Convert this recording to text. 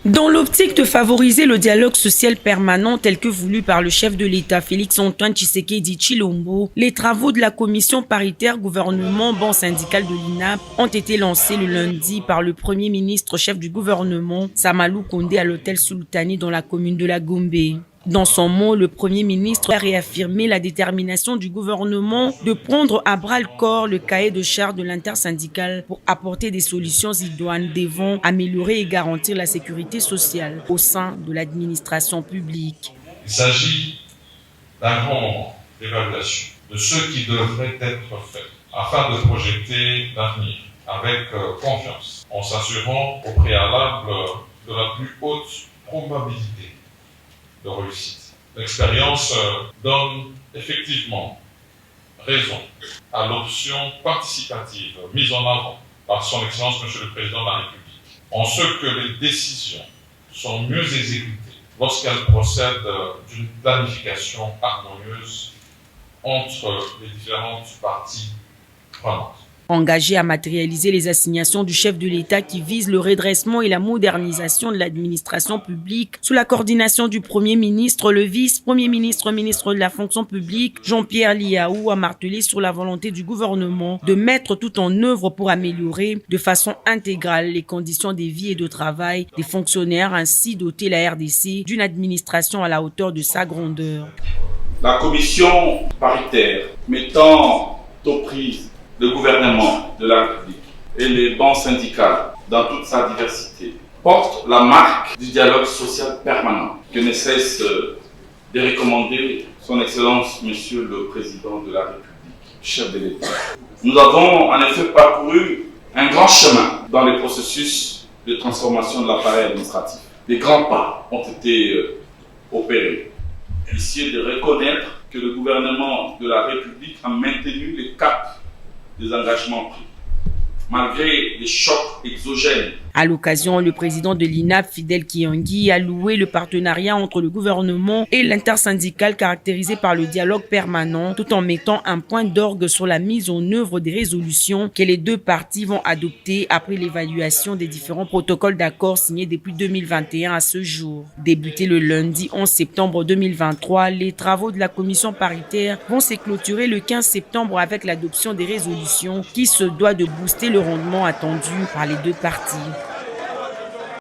Dans l'optique de favoriser le dialogue social permanent tel que voulu par le chef de l'État Félix-Antoine Tshisekedi Tshilombo, les travaux de la commission paritaire gouvernement-banc syndical de l'INAP ont été lancés le lundi par le premier ministre chef du gouvernement Samalou Kondé à l'hôtel Sultani dans la commune de la Gombe. Dans son mot, le Premier ministre a réaffirmé la détermination du gouvernement de prendre à bras-le-corps le cahier de charges de l'intersyndicale pour apporter des solutions idoines devant améliorer et garantir la sécurité sociale au sein de l'administration publique. Il s'agit d'un grand moment d'évaluation de ce qui devrait être fait afin de projeter l'avenir avec confiance, en s'assurant au préalable de la plus haute probabilité de réussite. L'expérience donne effectivement raison à l'option participative mise en avant par son Excellence Monsieur le Président de la République, en ce que les décisions sont mieux exécutées lorsqu'elles procèdent d'une planification harmonieuse entre les différentes parties prenantes. Engagé à matérialiser les assignations du chef de l'État qui visent le redressement et la modernisation de l'administration publique sous la coordination du Premier ministre, le vice-premier ministre, ministre de la fonction publique, Jean-Pierre Liaou, a martelé sur la volonté du gouvernement de mettre tout en œuvre pour améliorer de façon intégrale les conditions de vie et de travail des fonctionnaires, ainsi doter la RDC d'une administration à la hauteur de sa grandeur. La commission paritaire mettant aux prises le gouvernement de la République et les bancs syndicales dans toute sa diversité porte la marque du dialogue social permanent que ne cesse de recommander son Excellence Monsieur le Président de la République, chef de l'État. Nous avons en effet parcouru un grand chemin dans le processus de transformation de l'appareil administratif. Des grands pas ont été opérés. Essayer de reconnaître que le gouvernement de la République a maintenu le cap des engagements pris, malgré les chocs exogènes. À l'occasion, le président de l'INAP, Fidel Kiyangui, a loué le partenariat entre le gouvernement et l'intersyndicale caractérisé par le dialogue permanent, tout en mettant un point d'orgue sur la mise en œuvre des résolutions que les deux parties vont adopter après l'évaluation des différents protocoles d'accord signés depuis 2021 à ce jour. Débutés le lundi 11 septembre 2023, les travaux de la commission paritaire vont se clôturer le 15 septembre avec l'adoption des résolutions qui se doit de booster le rendement attendu par les deux parties.